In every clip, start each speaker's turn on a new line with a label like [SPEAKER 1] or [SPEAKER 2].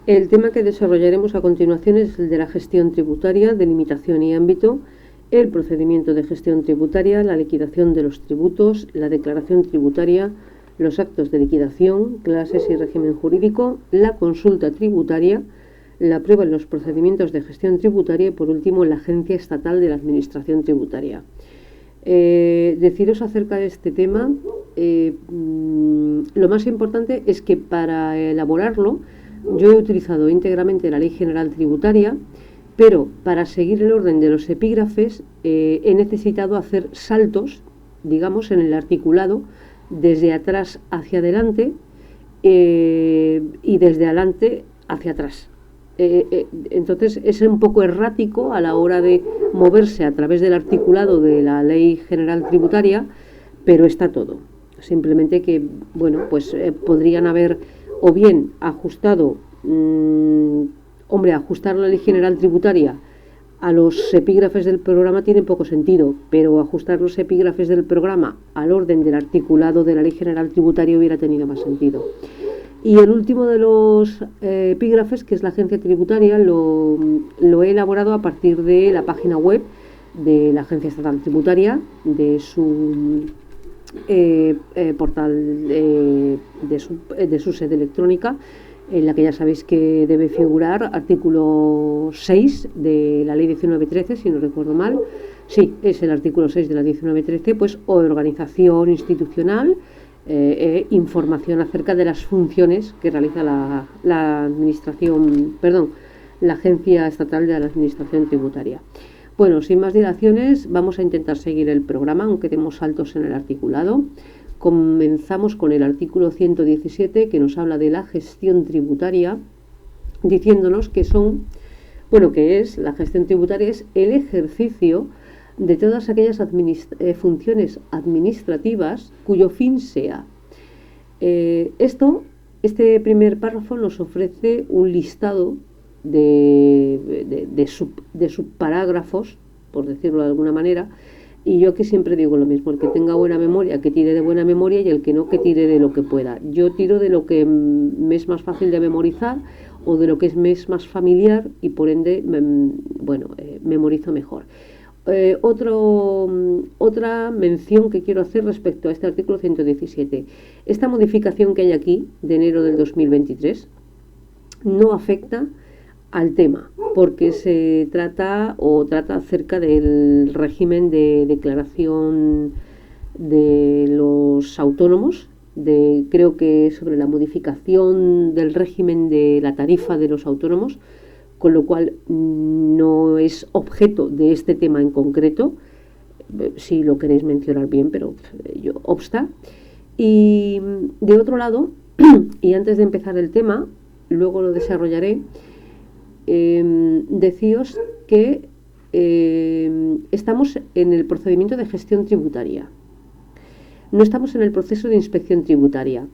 [SPEAKER 1] El tema que desarrollaremos a continuación es el de la gestión tributaria, delimitación y ámbito, el procedimiento de gestión tributaria, la liquidación de los tributos, la declaración tributaria, los actos de liquidación, clases y régimen jurídico, la consulta tributaria, la prueba en los procedimientos de gestión tributaria y, por último, la Agencia Estatal de la Administración Tributaria. Deciros acerca de este tema, lo más importante es que para elaborarlo yo he utilizado íntegramente la Ley General Tributaria, pero para seguir el orden de los epígrafes he necesitado hacer saltos, digamos, en el articulado, desde atrás hacia adelante y desde adelante hacia atrás. Entonces es un poco errático a la hora de moverse a través del articulado de la Ley General Tributaria, pero está todo. Simplemente que, bueno, pues podrían haber o bien ajustado, ajustar la Ley General Tributaria a los epígrafes del programa tiene poco sentido, pero ajustar los epígrafes del programa al orden del articulado de la Ley General Tributaria hubiera tenido más sentido. Y el último de los epígrafes, que es la Agencia Tributaria, lo he elaborado a partir de la página web de la Agencia Estatal Tributaria, de su portal, de su sede electrónica, en la que ya sabéis que debe figurar artículo 6 de la Ley 1913, si no recuerdo mal. Sí, es el artículo 6 de la 1913, pues organización institucional, información acerca de las funciones que realiza la Agencia Estatal de la Administración Tributaria. Bueno, sin más dilaciones, vamos a intentar seguir el programa, aunque demos saltos en el articulado. Comenzamos con el artículo 117, que nos habla de la gestión tributaria, diciéndonos que la gestión tributaria es el ejercicio de todas aquellas funciones administrativas cuyo fin sea. Este primer párrafo nos ofrece un listado de subparágrafos, por decirlo de alguna manera, y yo aquí siempre digo lo mismo: el que tenga buena memoria, que tire de buena memoria, y el que no, que tire de lo que pueda. Yo tiro de lo que me es más fácil de memorizar o de lo que me es más familiar y por ende, memorizo mejor. Otra mención que quiero hacer respecto a este artículo 117. Esta modificación que hay aquí, de enero del 2023, no afecta al tema, porque se trata acerca del régimen de declaración de los autónomos, creo que sobre la modificación del régimen de la tarifa de los autónomos, con lo cual no es objeto de este tema en concreto, si lo queréis mencionar bien, pero yo obsta. Y de otro lado, y antes de empezar el tema, luego lo desarrollaré, decíos que estamos en el procedimiento de gestión tributaria, no estamos en el proceso de inspección tributaria.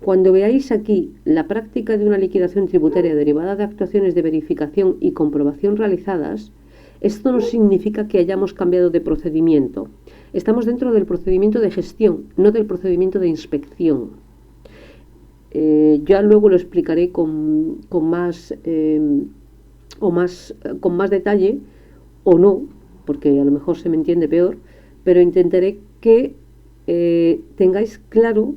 [SPEAKER 1] Cuando veáis aquí la práctica de una liquidación tributaria derivada de actuaciones de verificación y comprobación realizadas, esto no significa que hayamos cambiado de procedimiento. Estamos dentro del procedimiento de gestión, no del procedimiento de inspección. Ya luego lo explicaré con más detalle, o no, porque a lo mejor se me entiende peor, pero intentaré que tengáis claro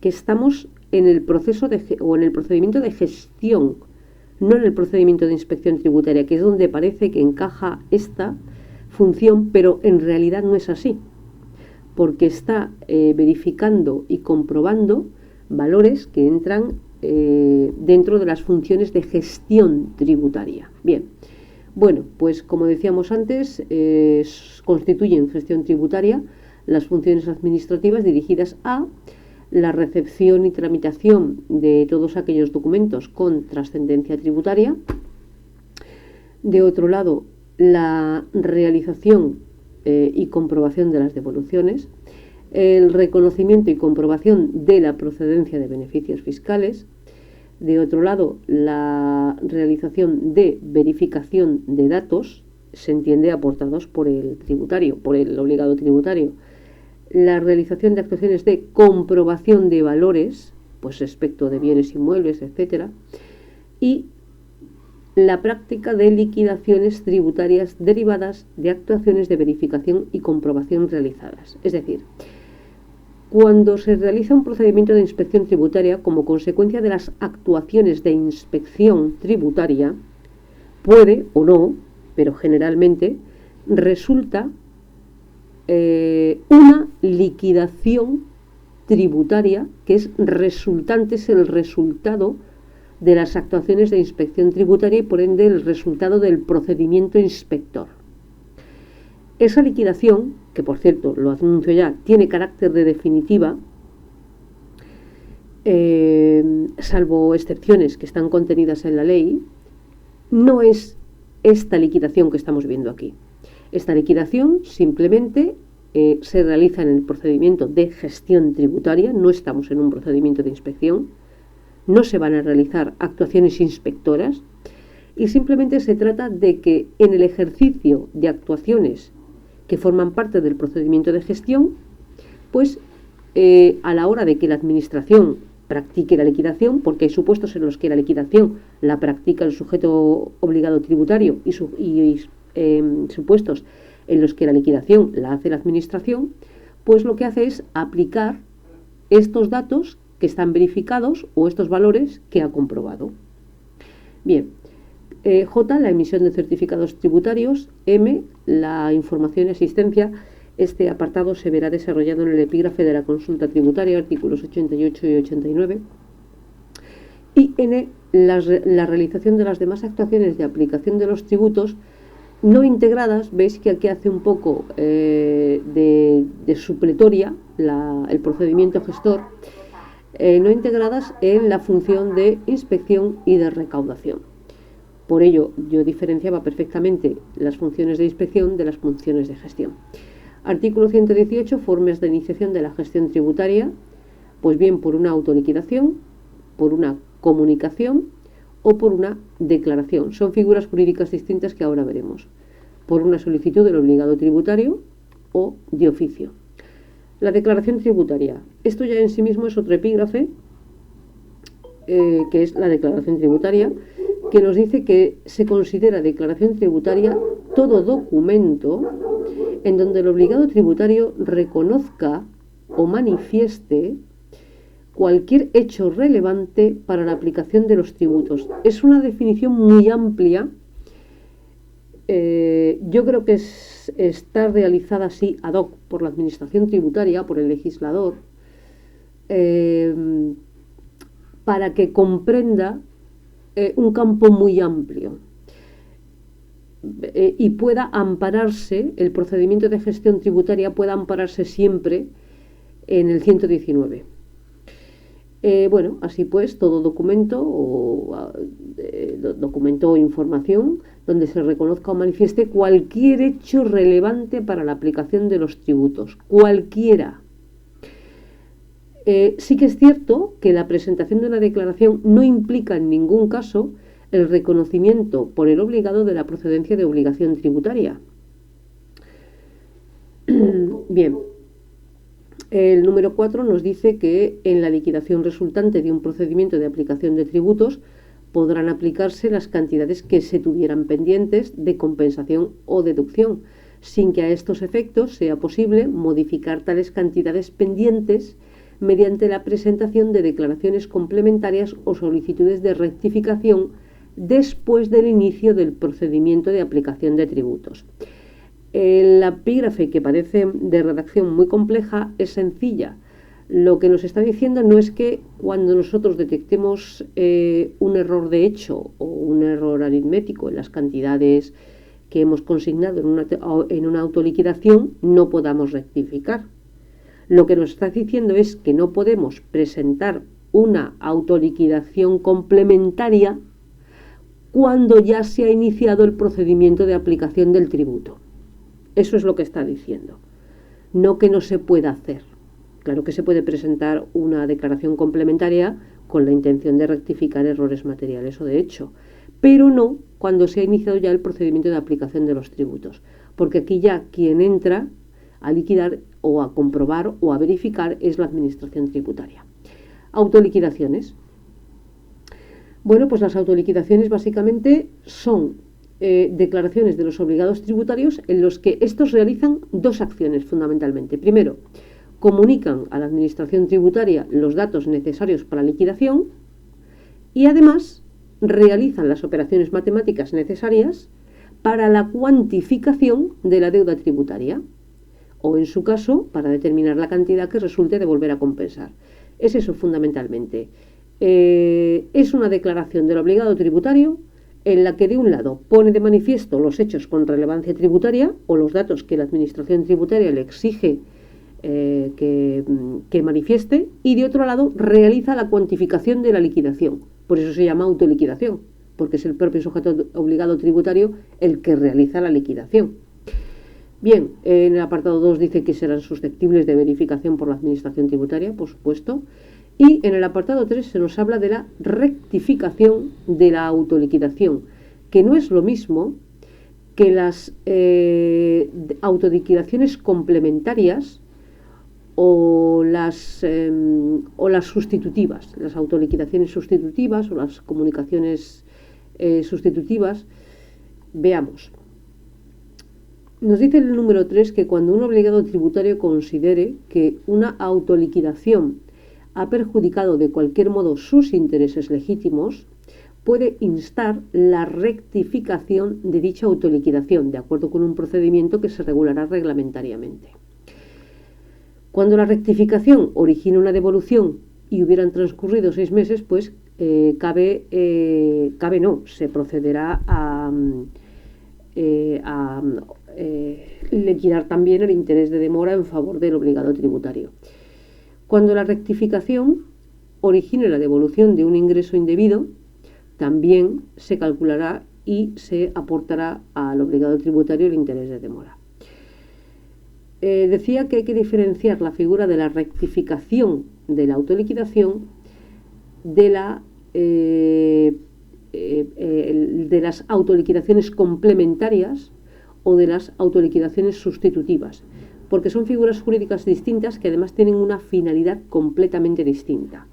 [SPEAKER 1] que estamos en el proceso en el procedimiento de gestión, no en el procedimiento de inspección tributaria, que es donde parece que encaja esta función, pero en realidad no es así, porque está verificando y comprobando valores que entran dentro de las funciones de gestión tributaria. Bien, bueno, pues como decíamos antes, constituyen gestión tributaria las funciones administrativas dirigidas a la recepción y tramitación de todos aquellos documentos con trascendencia tributaria. De otro lado, la realización y comprobación de las devoluciones, el reconocimiento y comprobación de la procedencia de beneficios fiscales. De otro lado, la realización de verificación de datos, se entiende aportados por el tributario, por el obligado tributario. La realización de actuaciones de comprobación de valores, pues respecto de bienes inmuebles, etcétera, y la práctica de liquidaciones tributarias derivadas de actuaciones de verificación y comprobación realizadas. Es decir, cuando se realiza un procedimiento de inspección tributaria como consecuencia de las actuaciones de inspección tributaria, puede o no, pero generalmente resulta una liquidación tributaria que es el resultado de las actuaciones de inspección tributaria y por ende el resultado del procedimiento inspector. Esa liquidación, que por cierto, lo anuncio ya, tiene carácter de definitiva, salvo excepciones que están contenidas en la ley, no es esta liquidación que estamos viendo aquí. Esta liquidación simplemente se realiza en el procedimiento de gestión tributaria, no estamos en un procedimiento de inspección, no se van a realizar actuaciones inspectoras y simplemente se trata de que en el ejercicio de actuaciones que forman parte del procedimiento de gestión, pues a la hora de que la administración practique la liquidación, porque hay supuestos en los que la liquidación la practica el sujeto obligado tributario y supuestos en los que la liquidación la hace la administración, pues lo que hace es aplicar estos datos que están verificados o estos valores que ha comprobado. Bien, J, la emisión de certificados tributarios. M, la información y asistencia. Este apartado se verá desarrollado en el epígrafe de la consulta tributaria, artículos 88 y 89. Y N, la realización de las demás actuaciones de aplicación de los tributos no integradas. Veis que aquí hace un poco de supletoria el procedimiento gestor, no integradas en la función de inspección y de recaudación. Por ello, yo diferenciaba perfectamente las funciones de inspección de las funciones de gestión. Artículo 118, formas de iniciación de la gestión tributaria, pues bien por una autoliquidación, por una comunicación o por una declaración. Son figuras jurídicas distintas que ahora veremos. Por una solicitud del obligado tributario o de oficio. La declaración tributaria. Esto ya en sí mismo es otro epígrafe, que es la declaración tributaria, que nos dice que se considera declaración tributaria todo documento en donde el obligado tributario reconozca o manifieste cualquier hecho relevante para la aplicación de los tributos. Es una definición muy amplia. Yo creo que está realizada así ad hoc por la Administración Tributaria, por el legislador, para que comprenda un campo muy amplio y pueda ampararse, el procedimiento de gestión tributaria pueda ampararse siempre en el 119. Bueno, así pues, todo documento o información donde se reconozca o manifieste cualquier hecho relevante para la aplicación de los tributos, cualquiera. Sí que es cierto que la presentación de una declaración no implica en ningún caso el reconocimiento por el obligado de la procedencia de obligación tributaria. Bien. El número 4 nos dice que en la liquidación resultante de un procedimiento de aplicación de tributos podrán aplicarse las cantidades que se tuvieran pendientes de compensación o deducción, sin que a estos efectos sea posible modificar tales cantidades pendientes mediante la presentación de declaraciones complementarias o solicitudes de rectificación después del inicio del procedimiento de aplicación de tributos. El epígrafe, que parece de redacción muy compleja, es sencilla. Lo que nos está diciendo no es que cuando nosotros detectemos un error de hecho o un error aritmético en las cantidades que hemos consignado en una autoliquidación no podamos rectificar. Lo que nos está diciendo es que no podemos presentar una autoliquidación complementaria cuando ya se ha iniciado el procedimiento de aplicación del tributo. Eso es lo que está diciendo. No que no se pueda hacer. Claro que se puede presentar una declaración complementaria con la intención de rectificar errores materiales o de hecho, pero no cuando se ha iniciado ya el procedimiento de aplicación de los tributos, porque aquí ya quien entra a liquidar o a comprobar o a verificar es la Administración Tributaria. Autoliquidaciones. Bueno, pues las autoliquidaciones básicamente son declaraciones de los obligados tributarios en los que estos realizan dos acciones fundamentalmente. Primero, comunican a la Administración tributaria los datos necesarios para la liquidación y además realizan las operaciones matemáticas necesarias para la cuantificación de la deuda tributaria o, en su caso, para determinar la cantidad que resulte de volver a compensar. Es eso fundamentalmente. Es una declaración del obligado tributario en la que, de un lado, pone de manifiesto los hechos con relevancia tributaria o los datos que la Administración tributaria le exige que manifieste, y de otro lado realiza la cuantificación de la liquidación. Por eso se llama autoliquidación, porque es el propio sujeto obligado tributario el que realiza la liquidación. Bien, en el apartado 2 dice que serán susceptibles de verificación por la Administración tributaria, por supuesto. Y en el apartado 3 se nos habla de la rectificación de la autoliquidación, que no es lo mismo que las autoliquidaciones complementarias o las sustitutivas, las autoliquidaciones sustitutivas o las comunicaciones sustitutivas. Veamos. Nos dice el número 3 que cuando un obligado tributario considere que una autoliquidación ha perjudicado de cualquier modo sus intereses legítimos, puede instar la rectificación de dicha autoliquidación, de acuerdo con un procedimiento que se regulará reglamentariamente. Cuando la rectificación origine una devolución y hubieran transcurrido 6 meses, pues se procederá a liquidar también el interés de demora en favor del obligado tributario. Cuando la rectificación origine la devolución de un ingreso indebido, también se calculará y se aportará al obligado tributario el interés de demora. Decía que hay que diferenciar la figura de la rectificación de la autoliquidación de las autoliquidaciones complementarias o de las autoliquidaciones sustitutivas, porque son figuras jurídicas distintas que además tienen una finalidad completamente distinta.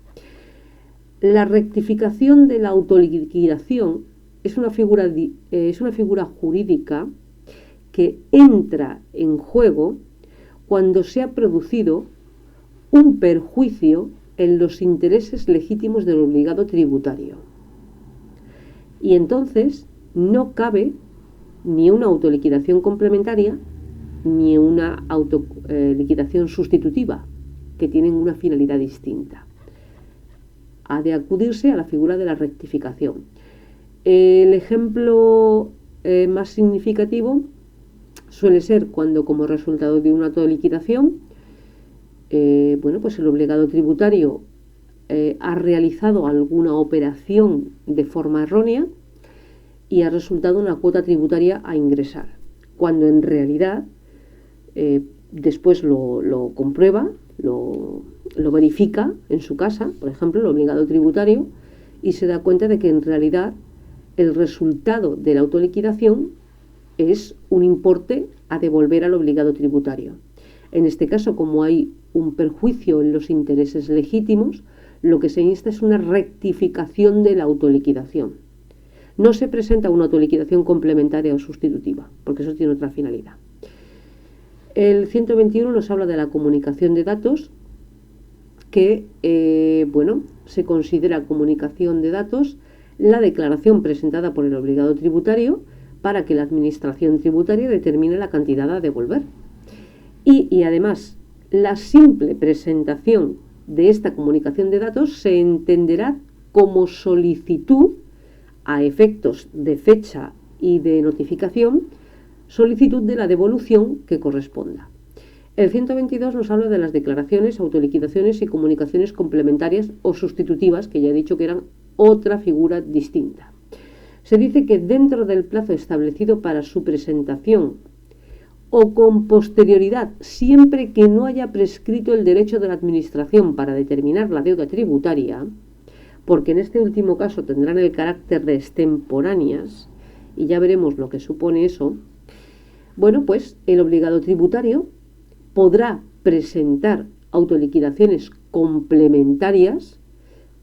[SPEAKER 1] La rectificación de la autoliquidación es una figura jurídica que entra en juego cuando se ha producido un perjuicio en los intereses legítimos del obligado tributario. Y entonces no cabe ni una autoliquidación complementaria ni una autoliquidación sustitutiva, que tienen una finalidad distinta. Ha de acudirse a la figura de la rectificación. El ejemplo más significativo suele ser cuando, como resultado de una autoliquidación, pues el obligado tributario ha realizado alguna operación de forma errónea y ha resultado una cuota tributaria a ingresar, cuando en realidad después lo comprueba, lo verifica en su casa, por ejemplo, el obligado tributario, y se da cuenta de que en realidad el resultado de la autoliquidación es un importe a devolver al obligado tributario. En este caso, como hay un perjuicio en los intereses legítimos, lo que se insta es una rectificación de la autoliquidación. No se presenta una autoliquidación complementaria o sustitutiva, porque eso tiene otra finalidad. El 121 nos habla de la comunicación de datos, que se considera comunicación de datos la declaración presentada por el obligado tributario para que la Administración tributaria determine la cantidad a devolver. Y además, la simple presentación de esta comunicación de datos se entenderá como solicitud a efectos de fecha y de notificación, solicitud de la devolución que corresponda. El 122 nos habla de las declaraciones, autoliquidaciones y comunicaciones complementarias o sustitutivas, que ya he dicho que eran otra figura distinta. Se dice que dentro del plazo establecido para su presentación o con posterioridad, siempre que no haya prescrito el derecho de la Administración para determinar la deuda tributaria, porque en este último caso tendrán el carácter de extemporáneas, y ya veremos lo que supone eso, pues el obligado tributario podrá presentar autoliquidaciones complementarias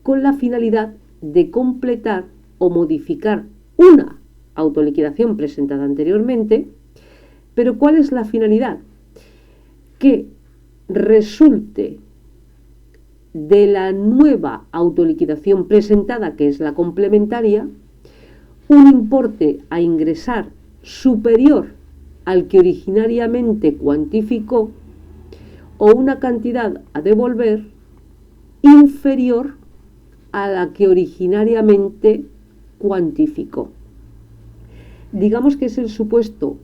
[SPEAKER 1] con la finalidad de completar o modificar una autoliquidación presentada anteriormente, pero ¿cuál es la finalidad? Que resulte de la nueva autoliquidación presentada, que es la complementaria, un importe a ingresar superior al que originariamente cuantificó o una cantidad a devolver inferior a la que originariamente cuantificó. Digamos que es el supuesto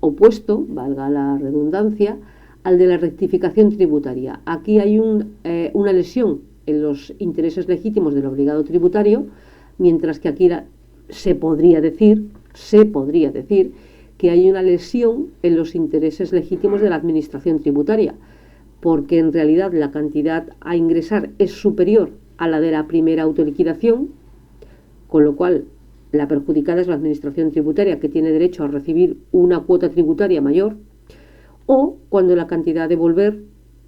[SPEAKER 1] opuesto, valga la redundancia, al de la rectificación tributaria. Aquí hay una lesión en los intereses legítimos del obligado tributario, mientras que aquí se podría decir que hay una lesión en los intereses legítimos de la administración tributaria, porque en realidad la cantidad a ingresar es superior a la de la primera autoliquidación, con lo cual la perjudicada es la administración tributaria, que tiene derecho a recibir una cuota tributaria mayor, o cuando la cantidad a devolver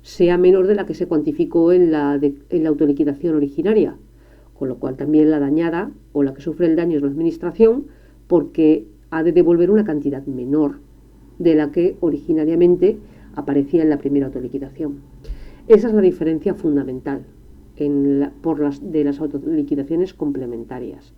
[SPEAKER 1] sea menor de la que se cuantificó en la autoliquidación originaria, con lo cual también la dañada o la que sufre el daño es la administración, porque ha de devolver una cantidad menor de la que originariamente aparecía en la primera autoliquidación. Esa es la diferencia fundamental de las autoliquidaciones complementarias.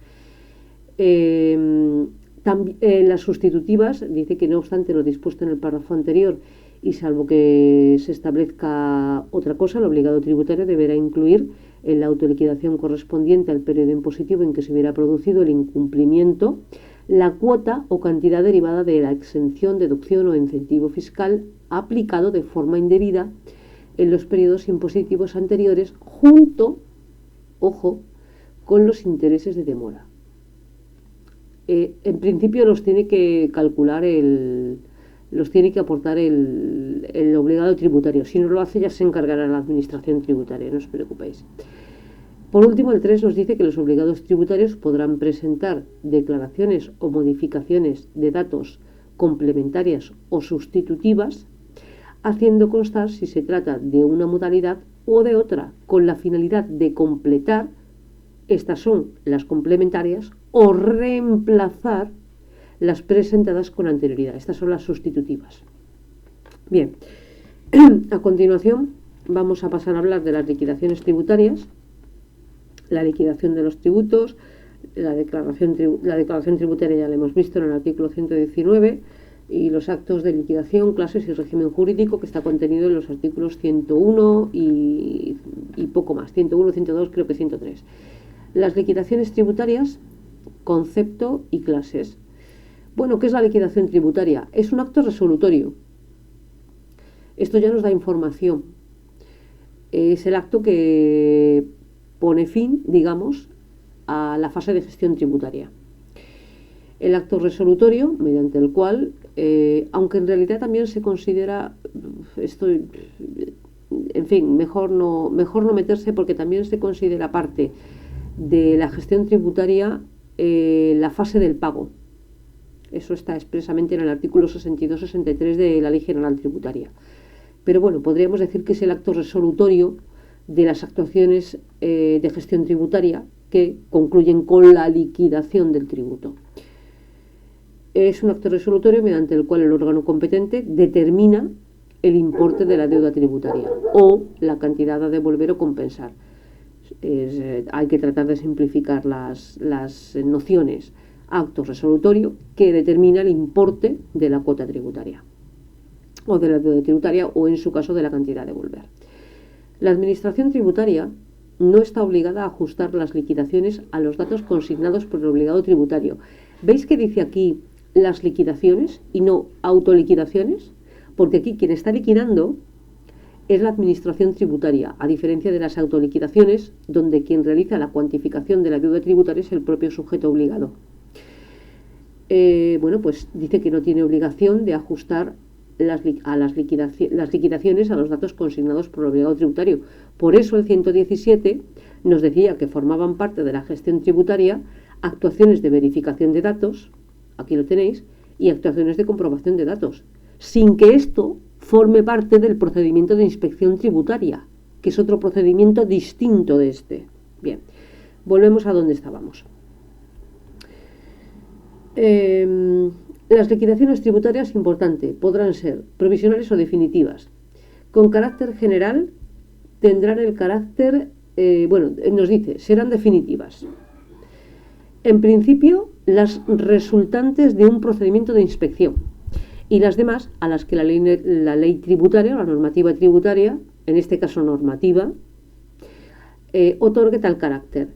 [SPEAKER 1] Las sustitutivas, dice que no obstante lo dispuesto en el párrafo anterior y salvo que se establezca otra cosa, el obligado tributario deberá incluir en la autoliquidación correspondiente al periodo impositivo en que se hubiera producido el incumplimiento la cuota o cantidad derivada de la exención, deducción o incentivo fiscal aplicado de forma indebida en los periodos impositivos anteriores junto, ojo, con los intereses de demora. En principio los tiene que calcular los tiene que aportar el obligado tributario. Si no lo hace, ya se encargará la administración tributaria, no os preocupéis. Por último, el 3 nos dice que los obligados tributarios podrán presentar declaraciones o modificaciones de datos complementarias o sustitutivas, haciendo constar si se trata de una modalidad o de otra, con la finalidad de completar, estas son las complementarias, o reemplazar las presentadas con anterioridad. Estas son las sustitutivas. Bien, a continuación vamos a pasar a hablar de las liquidaciones tributarias, la liquidación de los tributos, la declaración tributaria ya la hemos visto en el artículo 119, y los actos de liquidación, clases y régimen jurídico, que está contenido en los artículos 101 y poco más, 101, 102, creo que 103. Las liquidaciones tributarias, concepto y clases. Bueno, ¿qué es la liquidación tributaria? Es un acto resolutorio. Esto ya nos da información. Es el acto que pone fin, digamos, a la fase de gestión tributaria. El acto resolutorio, mediante el cual, aunque en realidad también se considera, en fin, mejor no meterse, porque también se considera parte de la gestión tributaria la fase del pago. Eso está expresamente en el artículo 62-63 de la Ley General Tributaria. Pero bueno, podríamos decir que es el acto resolutorio de las actuaciones de gestión tributaria que concluyen con la liquidación del tributo. Es un acto resolutorio mediante el cual el órgano competente determina el importe de la deuda tributaria o la cantidad a devolver o compensar. Hay que tratar de simplificar las nociones. Acto resolutorio que determina el importe de la cuota tributaria o de la deuda tributaria, o en su caso de la cantidad a devolver. La administración tributaria no está obligada a ajustar las liquidaciones a los datos consignados por el obligado tributario. ¿Veis que dice aquí las liquidaciones y no autoliquidaciones? Porque aquí quien está liquidando es la administración tributaria, a diferencia de las autoliquidaciones, donde quien realiza la cuantificación de la deuda tributaria es el propio sujeto obligado. Bueno, pues dice que no tiene obligación de ajustar las liquidaciones a los datos consignados por el obligado tributario. Por eso el 117 nos decía que formaban parte de la gestión tributaria actuaciones de verificación de datos, aquí lo tenéis, y actuaciones de comprobación de datos, sin que esto forme parte del procedimiento de inspección tributaria, que es otro procedimiento distinto de este. Bien, volvemos a donde estábamos. Las liquidaciones tributarias, importante, podrán ser provisionales o definitivas. Con carácter general tendrán el carácter, nos dice, serán definitivas. En principio, las resultantes de un procedimiento de inspección y las demás a las que la ley tributaria, la normativa tributaria, en este caso normativa, otorgue tal carácter.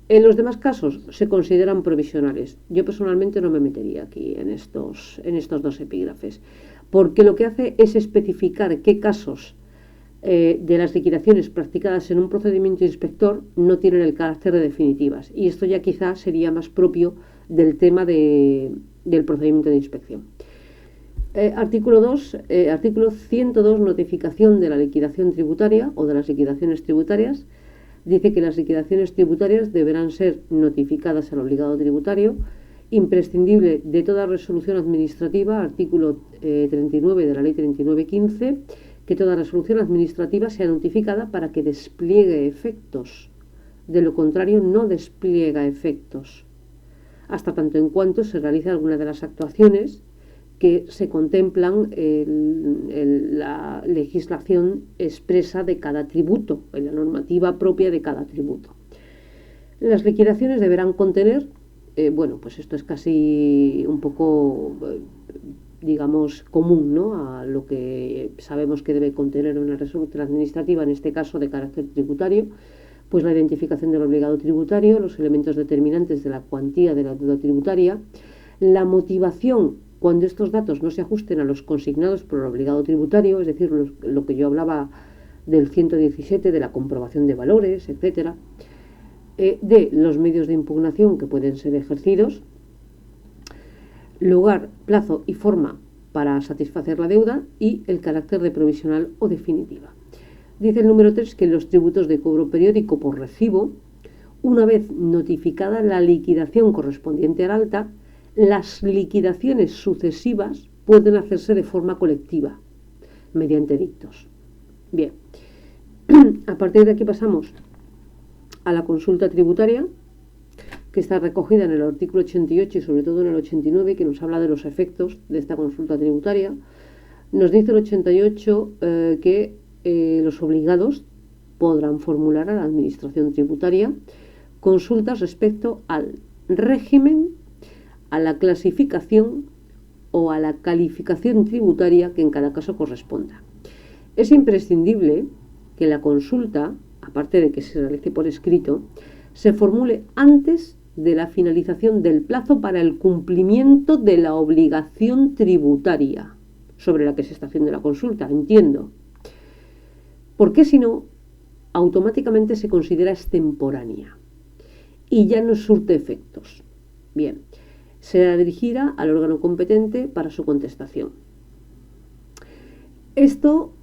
[SPEAKER 1] En los demás casos se consideran provisionales. Yo personalmente no me metería aquí en estos dos epígrafes, porque lo que hace es especificar qué casos de las liquidaciones practicadas en un procedimiento inspector no tienen el carácter de definitivas. Y esto ya quizás sería más propio del tema del procedimiento de inspección. Artículo 102, notificación de la liquidación tributaria o de las liquidaciones tributarias. Dice que las liquidaciones tributarias deberán ser notificadas al obligado tributario, imprescindible de toda resolución administrativa, artículo 39 de la ley 3915, que toda resolución administrativa sea notificada para que despliegue efectos. De lo contrario, no despliega efectos, hasta tanto en cuanto se realice alguna de las actuaciones que se contemplan en la legislación expresa de cada tributo, en la normativa propia de cada tributo. Las liquidaciones deberán contener, pues esto es casi un poco, digamos, común, ¿no?, a lo que sabemos que debe contener una resolución administrativa, en este caso de carácter tributario, pues la identificación del obligado tributario, los elementos determinantes de la cuantía de la deuda tributaria, la motivación cuando estos datos no se ajusten a los consignados por el obligado tributario, es decir, lo que yo hablaba del 117, de la comprobación de valores, etcétera, de los medios de impugnación que pueden ser ejercidos, lugar, plazo y forma para satisfacer la deuda y el carácter de provisional o definitiva. Dice el número 3 que los tributos de cobro periódico por recibo, una vez notificada la liquidación correspondiente al alta, las liquidaciones sucesivas pueden hacerse de forma colectiva, mediante dictos. Bien, a partir de aquí pasamos a la consulta tributaria, que está recogida en el artículo 88 y sobre todo en el 89, que nos habla de los efectos de esta consulta tributaria. Nos dice el 88 que los obligados podrán formular a la Administración tributaria consultas respecto al régimen, a la clasificación o a la calificación tributaria que en cada caso corresponda. Es imprescindible que la consulta, aparte de que se realice por escrito, se formule antes de la finalización del plazo para el cumplimiento de la obligación tributaria sobre la que se está haciendo la consulta, entiendo. Porque si no, automáticamente se considera extemporánea y ya no surte efectos. Bien, será dirigida al órgano competente para su contestación. Esto,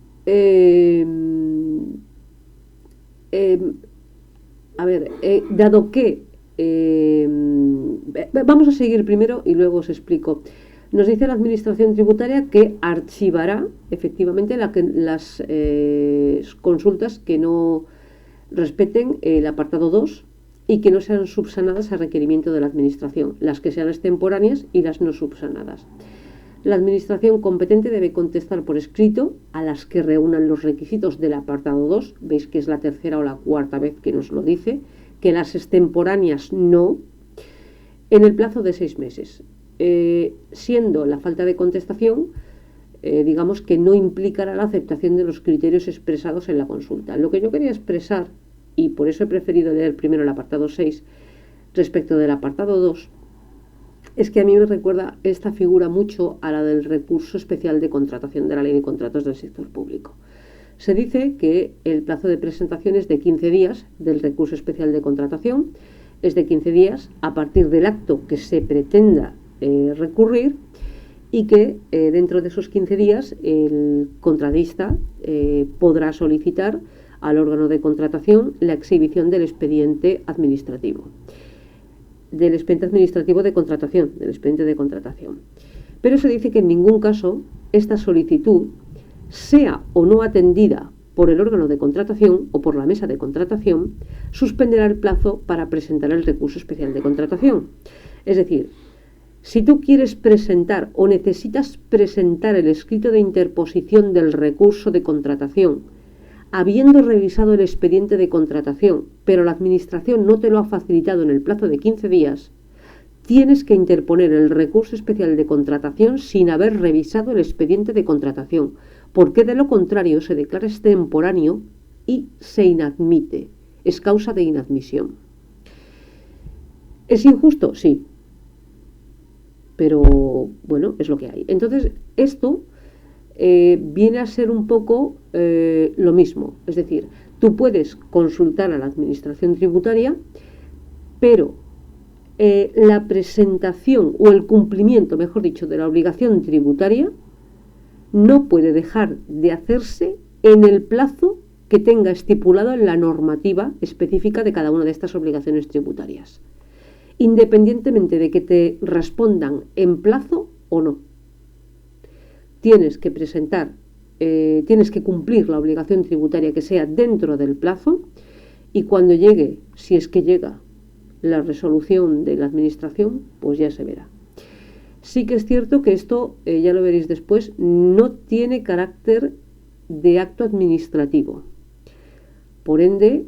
[SPEAKER 1] dado que, vamos a seguir primero y luego os explico. Nos dice la Administración tributaria que archivará efectivamente las consultas que no respeten el apartado 2 y que no sean subsanadas a requerimiento de la Administración, las que sean extemporáneas y las no subsanadas. La Administración competente debe contestar por escrito a las que reúnan los requisitos del apartado 2, veis que es la tercera o la cuarta vez que nos lo dice, que las extemporáneas no, en el plazo de 6 meses, siendo la falta de contestación, digamos que no implicará la aceptación de los criterios expresados en la consulta. Lo que yo quería expresar, y por eso he preferido leer primero el apartado 6 respecto del apartado 2, es que a mí me recuerda esta figura mucho a la del recurso especial de contratación de la Ley de Contratos del Sector Público. Se dice que el plazo de presentación es de 15 días del recurso especial de contratación, es de 15 días a partir del acto que se pretenda recurrir, y que dentro de esos 15 días el contratista podrá solicitar al órgano de contratación la exhibición del expediente administrativo. Del expediente administrativo de contratación, del expediente de contratación. Pero se dice que en ningún caso esta solicitud, sea o no atendida por el órgano de contratación o por la mesa de contratación, suspenderá el plazo para presentar el recurso especial de contratación. Es decir, si tú quieres presentar o necesitas presentar el escrito de interposición del recurso de contratación, habiendo revisado el expediente de contratación, pero la Administración no te lo ha facilitado en el plazo de 15 días, tienes que interponer el recurso especial de contratación sin haber revisado el expediente de contratación, porque de lo contrario se declara extemporáneo y se inadmite. Es causa de inadmisión. ¿Es injusto? Sí. Pero bueno, es lo que hay. Entonces, esto viene a ser un poco lo mismo. Es decir, tú puedes consultar a la Administración tributaria, pero la presentación o el cumplimiento, mejor dicho, de la obligación tributaria no puede dejar de hacerse en el plazo que tenga estipulado en la normativa específica de cada una de estas obligaciones tributarias, independientemente de que te respondan en plazo o no. Tienes que presentar, tienes que cumplir la obligación tributaria que sea dentro del plazo, y cuando llegue, si es que llega, la resolución de la Administración, pues ya se verá. Sí que es cierto que esto, ya lo veréis después, no tiene carácter de acto administrativo. Por ende,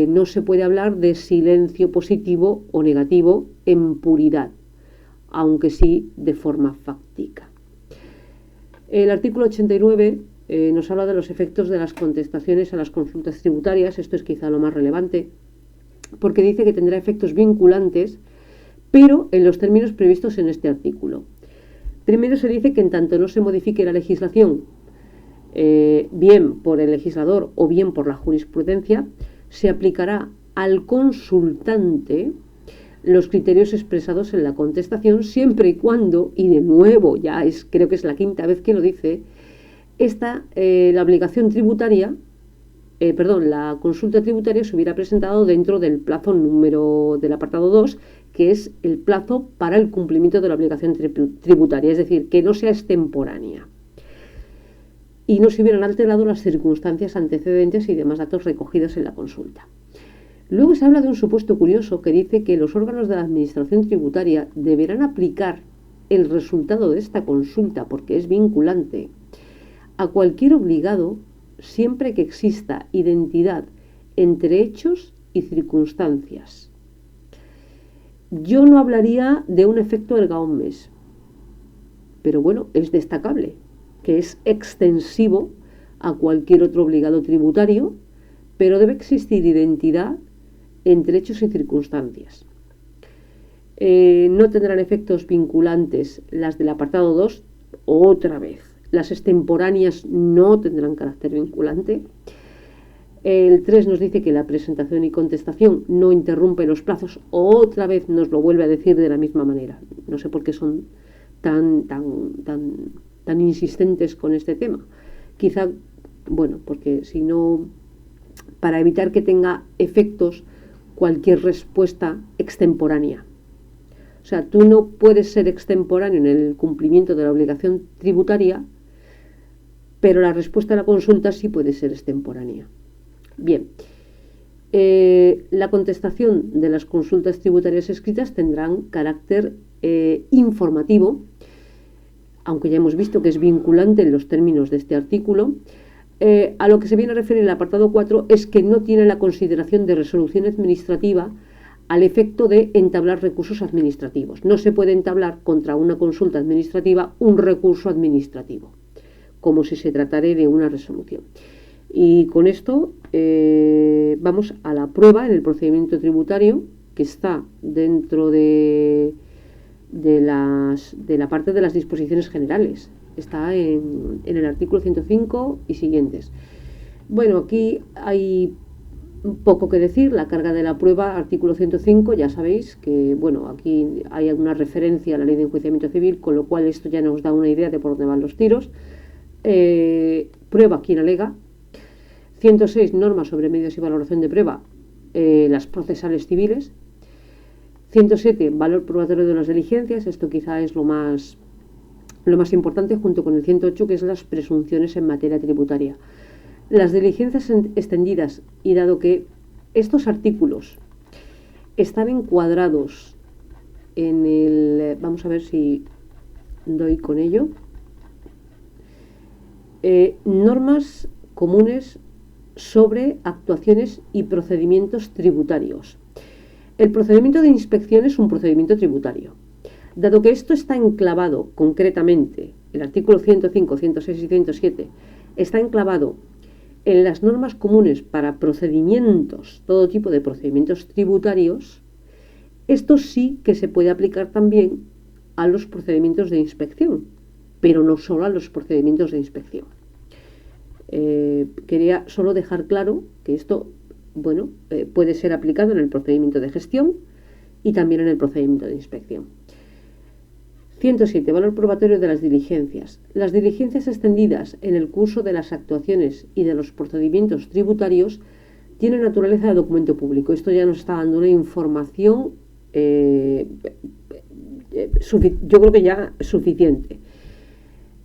[SPEAKER 1] no se puede hablar de silencio positivo o negativo en puridad, aunque sí de forma fáctica. El artículo 89 nos habla de los efectos de las contestaciones a las consultas tributarias. Esto es quizá lo más relevante, porque dice que tendrá efectos vinculantes, pero en los términos previstos en este artículo. Primero se dice que en tanto no se modifique la legislación, bien por el legislador o bien por la jurisprudencia, se aplicará al consultante los criterios expresados en la contestación, siempre y cuando, y de nuevo ya creo que es la quinta vez que lo dice, la obligación tributaria, la consulta tributaria se hubiera presentado dentro del plazo número del apartado 2, que es el plazo para el cumplimiento de la obligación tributaria, es decir, que no sea extemporánea y no se hubieran alterado las circunstancias antecedentes y demás datos recogidos en la consulta. Luego se habla de un supuesto curioso que dice que los órganos de la Administración tributaria deberán aplicar el resultado de esta consulta, porque es vinculante, a cualquier obligado siempre que exista identidad entre hechos y circunstancias. Yo no hablaría de un efecto erga omnes, pero bueno, es destacable que es extensivo a cualquier otro obligado tributario, pero debe existir identidad entre hechos y circunstancias. No tendrán efectos vinculantes las del apartado 2, otra vez. Las extemporáneas no tendrán carácter vinculante. El 3 nos dice que la presentación y contestación no interrumpe los plazos. Otra vez nos lo vuelve a decir de la misma manera. No sé por qué son tan insistentes con este tema. Quizá, bueno, porque si no, para evitar que tenga efectos cualquier respuesta extemporánea. O sea, tú no puedes ser extemporáneo en el cumplimiento de la obligación tributaria, pero la respuesta a la consulta sí puede ser extemporánea. Bien, la contestación de las consultas tributarias escritas tendrán carácter informativo, aunque ya hemos visto que es vinculante en los términos de este artículo. A lo que se viene a referir el apartado 4 es que no tiene la consideración de resolución administrativa al efecto de entablar recursos administrativos. No se puede entablar contra una consulta administrativa un recurso administrativo, como si se tratara de una resolución. Y con esto vamos a la prueba en el procedimiento tributario, que está dentro de la parte de las disposiciones generales. Está en el artículo 105 y siguientes. Bueno, aquí hay poco que decir. La carga de la prueba, artículo 105, ya sabéis que, bueno, aquí hay una referencia a la ley de enjuiciamiento civil, con lo cual esto ya nos da una idea de por dónde van los tiros. Prueba quien alega. 106, normas sobre medios y valoración de prueba, las procesales civiles. 107, valor probatorio de las diligencias. Esto quizá es lo más importante, junto con el 108, que es las presunciones en materia tributaria. Las diligencias extendidas, y dado que estos artículos están encuadrados en el... Vamos a ver si doy con ello. Normas comunes sobre actuaciones y procedimientos tributarios. El procedimiento de inspección es un procedimiento tributario. Dado que esto está enclavado concretamente, el artículo 105, 106 y 107, está enclavado en las normas comunes para procedimientos, todo tipo de procedimientos tributarios, esto sí que se puede aplicar también a los procedimientos de inspección, pero no solo a los procedimientos de inspección. Quería solo dejar claro que esto, bueno, puede ser aplicado en el procedimiento de gestión y también en el procedimiento de inspección. 107. Valor probatorio de las diligencias. Las diligencias extendidas en el curso de las actuaciones y de los procedimientos tributarios tienen naturaleza de documento público. Esto ya nos está dando una información, yo creo que ya suficiente.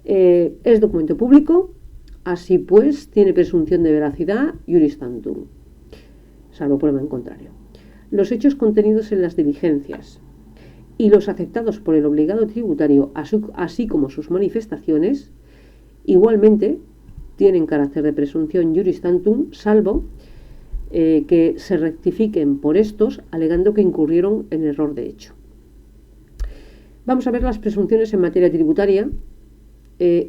[SPEAKER 1] Es documento público, así pues tiene presunción de veracidad iuris tantum, salvo prueba en contrario. Los hechos contenidos en las diligencias y los aceptados por el obligado tributario, así como sus manifestaciones, igualmente tienen carácter de presunción iuris tantum, salvo que se rectifiquen por estos, alegando que incurrieron en error de hecho. Vamos a ver las presunciones en materia tributaria.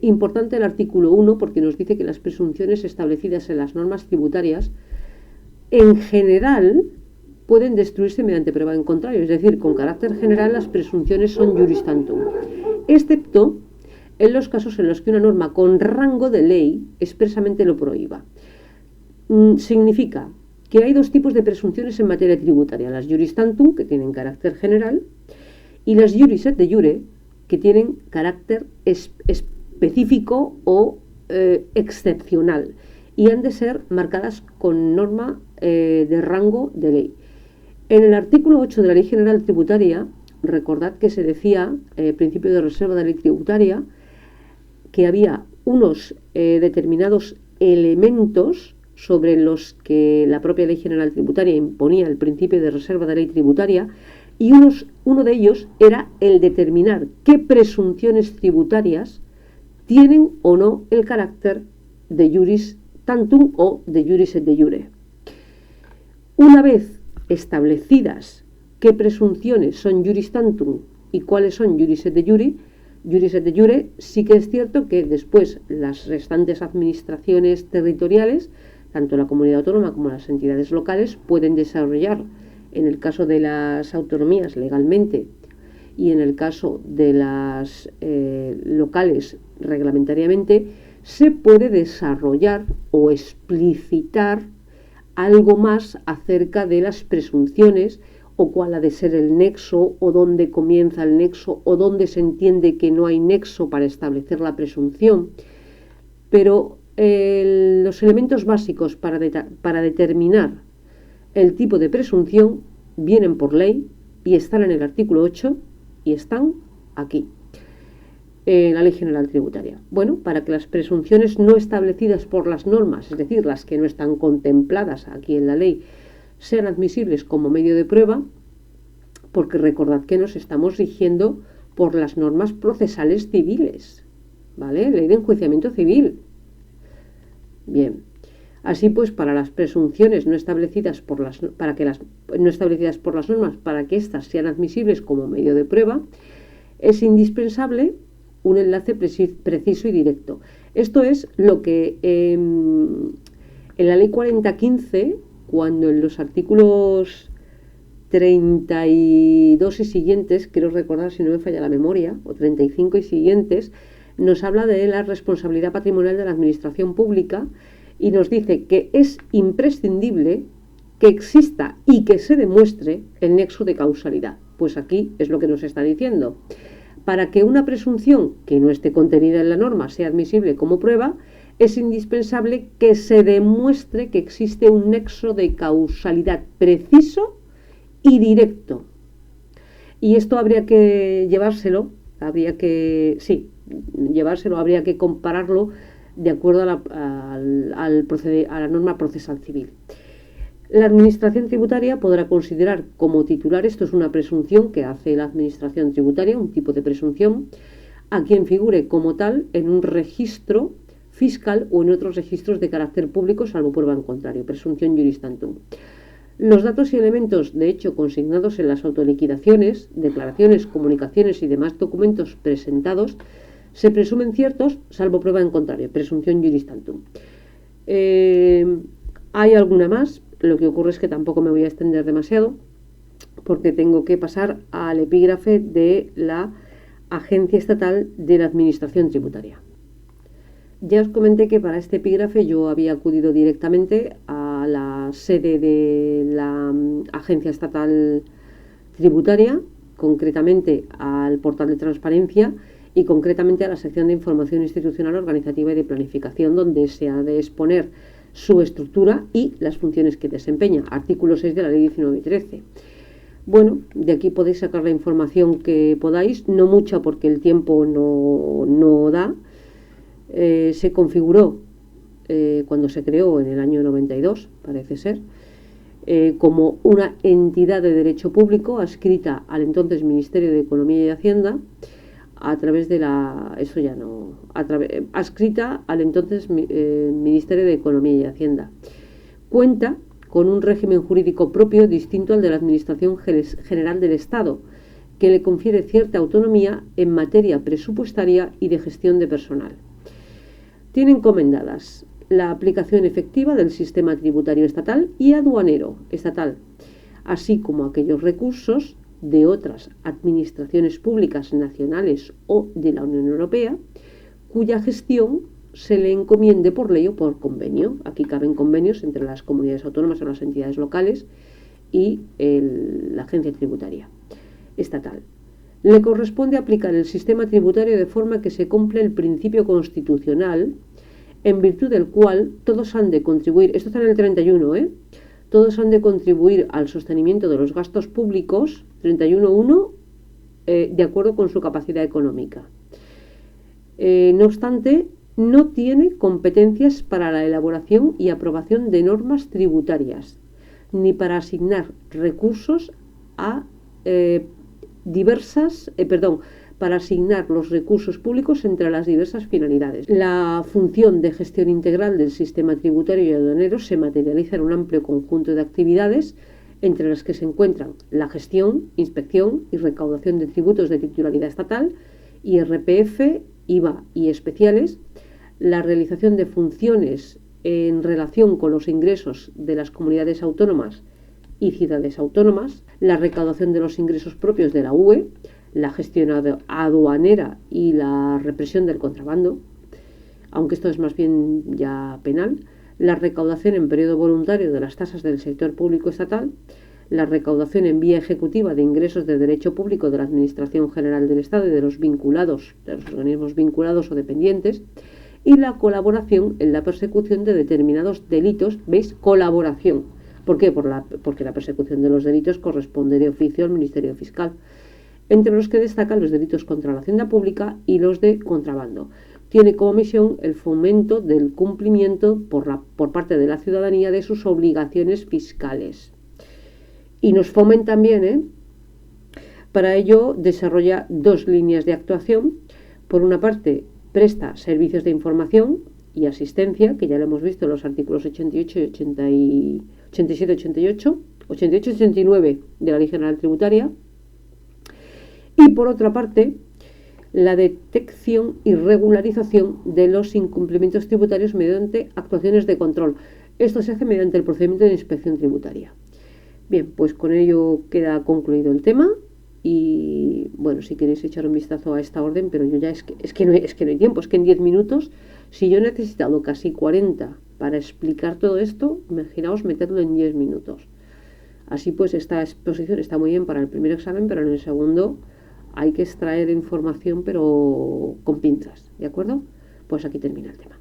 [SPEAKER 1] Importante el artículo 1 porque nos dice que las presunciones establecidas en las normas tributarias en general pueden destruirse mediante prueba en contrario, es decir, con carácter general las presunciones son iuris tantum, excepto en los casos en los que una norma con rango de ley expresamente lo prohíba. Significa que hay dos tipos de presunciones en materia tributaria, las iuris tantum, que tienen carácter general, y las iuris et de jure, que tienen carácter específico o excepcional, y han de ser marcadas con norma de rango de ley. En el artículo 8 de la Ley General Tributaria, recordad que se decía, principio de reserva de la ley tributaria, que había unos determinados elementos sobre los que la propia Ley General Tributaria imponía el principio de reserva de la ley tributaria, y uno de ellos era el determinar qué presunciones tributarias tienen o no el carácter de iuris tantum o de iuris et de jure. Una vez establecidas qué presunciones son iuris tantum y cuáles son iuris et de jure, sí que es cierto que después las restantes administraciones territoriales, tanto la comunidad autónoma como las entidades locales, pueden desarrollar, en el caso de las autonomías legalmente y en el caso de las locales reglamentariamente, se puede desarrollar o explicitar algo más acerca de las presunciones o cuál ha de ser el nexo o dónde comienza el nexo o dónde se entiende que no hay nexo para establecer la presunción. Pero los elementos básicos para determinar el tipo de presunción vienen por ley y están en el artículo 8 y están aquí, en la Ley General Tributaria. Bueno, para que las presunciones no establecidas por las normas, es decir, las que no están contempladas aquí en la ley, sean admisibles como medio de prueba, porque recordad que nos estamos rigiendo por las normas procesales civiles, ¿vale? Ley de enjuiciamiento civil. Bien. Así pues, para las presunciones no establecidas por las normas, para que éstas sean admisibles como medio de prueba, es indispensable un enlace preciso y directo. Esto es lo que en la Ley 4015, cuando en los artículos 32 y siguientes, quiero recordar si no me falla la memoria, o 35 y siguientes, nos habla de la responsabilidad patrimonial de la administración pública y nos dice que es imprescindible que exista y que se demuestre el nexo de causalidad. Pues aquí es lo que nos está diciendo. Para que una presunción que no esté contenida en la norma sea admisible como prueba, es indispensable que se demuestre que existe un nexo de causalidad preciso y directo. Y esto habría que llevárselo, habría que compararlo de acuerdo a la norma procesal civil. La Administración tributaria podrá considerar como titular, esto es una presunción que hace la Administración tributaria, un tipo de presunción, a quien figure como tal en un registro fiscal o en otros registros de carácter público, salvo prueba en contrario, presunción juris tantum. Los datos y elementos, de hecho, consignados en las autoliquidaciones, declaraciones, comunicaciones y demás documentos presentados se presumen ciertos, salvo prueba en contrario, presunción juris tantum. Hay alguna más, lo que ocurre es que tampoco me voy a extender demasiado porque tengo que pasar al epígrafe de la Agencia Estatal de la Administración Tributaria. Ya os comenté que para este epígrafe yo había acudido directamente a la sede de la Agencia Estatal Tributaria, concretamente al portal de transparencia y concretamente a la sección de información institucional, organizativa y de planificación, donde se ha de exponer su estructura y las funciones que desempeña, artículo 6 de la ley 19 y 13. Bueno, de aquí podéis sacar la información que podáis, no mucha porque el tiempo no da. Se configuró cuando se creó en el año 92, parece ser, como una entidad de derecho público adscrita al entonces Ministerio de Economía y Hacienda, adscrita al entonces Ministerio de Economía y Hacienda. Cuenta con un régimen jurídico propio distinto al de la Administración General del Estado, que le confiere cierta autonomía en materia presupuestaria y de gestión de personal. Tiene encomendadas la aplicación efectiva del sistema tributario estatal y aduanero estatal, así como aquellos recursos de otras administraciones públicas nacionales o de la Unión Europea, cuya gestión se le encomiende por ley o por convenio. Aquí caben convenios entre las comunidades autónomas o las entidades locales y la agencia tributaria estatal. Le corresponde aplicar el sistema tributario de forma que se cumpla el principio constitucional, en virtud del cual todos han de contribuir, esto está en el 31, todos han de contribuir al sostenimiento de los gastos públicos, 31.1, de acuerdo con su capacidad económica. No obstante, no tiene competencias para la elaboración y aprobación de normas tributarias, ni para asignar recursos a para asignar los recursos públicos entre las diversas finalidades. La función de gestión integral del sistema tributario y aduanero se materializa en un amplio conjunto de actividades, entre las que se encuentran la gestión, inspección y recaudación de tributos de titularidad estatal, IRPF, IVA y especiales, la realización de funciones en relación con los ingresos de las comunidades autónomas y ciudades autónomas, la recaudación de los ingresos propios de la UE, la gestión aduanera y la represión del contrabando, aunque esto es más bien ya penal, la recaudación en periodo voluntario de las tasas del sector público estatal, la recaudación en vía ejecutiva de ingresos de derecho público de la Administración General del Estado y de los organismos vinculados o dependientes, y la colaboración en la persecución de determinados delitos. ¿Veis? Colaboración. ¿Por qué? Porque la persecución de los delitos corresponde de oficio al Ministerio Fiscal, entre los que destacan los delitos contra la hacienda pública y los de contrabando. Tiene como misión el fomento del cumplimiento por parte de la ciudadanía de sus obligaciones fiscales. Y nos fomenta también, para ello desarrolla dos líneas de actuación. Por una parte, presta servicios de información y asistencia, que ya lo hemos visto en los artículos 88 y 87, 88 y 89 de la Ley General Tributaria. Y por otra parte, la detección y regularización de los incumplimientos tributarios mediante actuaciones de control. Esto se hace mediante el procedimiento de inspección tributaria. Bien, pues con ello queda concluido el tema y bueno, si queréis echar un vistazo a esta orden, pero yo ya es que no hay tiempo, es que en 10 minutos, si yo he necesitado casi 40 para explicar todo esto, imaginaos meterlo en 10 minutos. Así pues, esta exposición está muy bien para el primer examen, pero en el segundo hay que extraer información, pero con pinzas, ¿de acuerdo? Pues aquí termina el tema.